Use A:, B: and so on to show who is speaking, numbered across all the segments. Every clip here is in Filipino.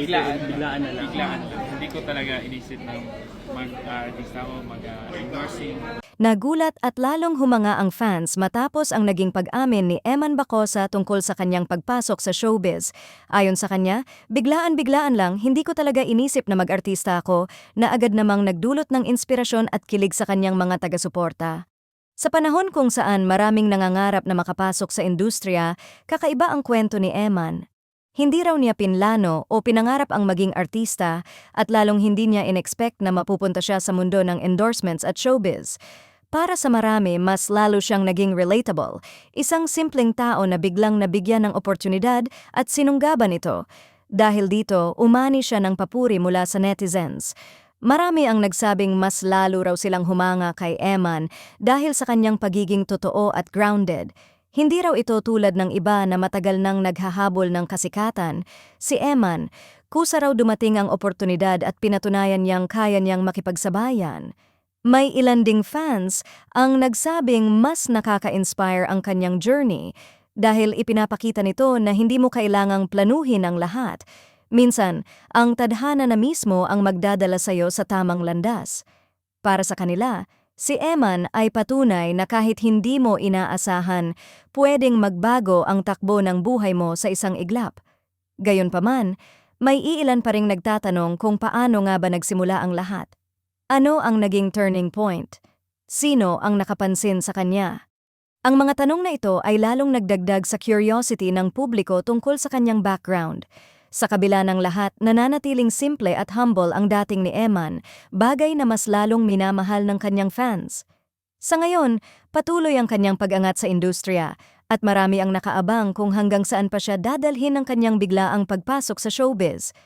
A: Biglaan.
B: Biglaan na lang.
A: Biglaan lang. Hindi ko talaga inisip na mag-artista ako, mag-endorsing.
C: Nagulat at lalong humanga ang fans matapos ang naging pag-amin ni Eman Bacosa tungkol sa kanyang pagpasok sa showbiz. Ayon sa kanya, biglaan-biglaan lang, hindi ko talaga inisip na mag-artista ako, na agad namang nagdulot ng inspirasyon at kilig sa kanyang mga taga-suporta. Sa panahon kung saan maraming nangangarap na makapasok sa industriya, kakaiba ang kwento ni Eman. Hindi raw niya pinlano o pinangarap ang maging artista at lalong hindi niya inexpect na mapupunta siya sa mundo ng endorsements at showbiz. Para sa marami, mas lalo siyang naging relatable, isang simpleng tao na biglang nabigyan ng oportunidad at sinunggaban ito. Dahil dito, umani siya ng papuri mula sa netizens. Marami ang nagsabing mas lalo raw silang humanga kay Eman dahil sa kanyang pagiging totoo at grounded. Hindi raw ito tulad ng iba na matagal nang naghahabol ng kasikatan. Si Eman, kusa raw dumating ang oportunidad at pinatunayan niyang kaya niyang makipagsabayan. May ilan ding fans ang nagsabing mas nakaka-inspire ang kanyang journey dahil ipinapakita nito na hindi mo kailangang planuhin ang lahat. Minsan, ang tadhana na mismo ang magdadala sa'yo sa tamang landas. Para sa kanila, si Eman ay patunay na kahit hindi mo inaasahan, pwedeng magbago ang takbo ng buhay mo sa isang iglap. Gayunpaman, may iilan pa ring nagtatanong kung paano nga ba nagsimula ang lahat. Ano ang naging turning point? Sino ang nakapansin sa kanya? Ang mga tanong na ito ay lalong nagdagdag sa curiosity ng publiko tungkol sa kanyang background. Sa kabila ng lahat, nananatiling simple at humble ang dating ni Eman, bagay na mas lalong minamahal ng kanyang fans. Sa ngayon, patuloy ang kanyang pag-angat sa industriya at marami ang nakaabang kung hanggang saan pa siya dadalhin ng kanyang biglaang pagpasok sa showbiz.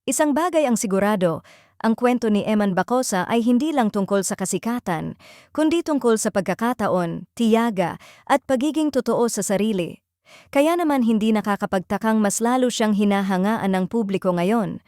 C: Isang bagay ang sigurado, ang kwento ni Eman Bacosa ay hindi lang tungkol sa kasikatan, kundi tungkol sa pagkakataon, tiyaga at pagiging totoo sa sarili. Kaya naman hindi nakakapagtakang mas lalo siyang hinahangaan ng publiko ngayon.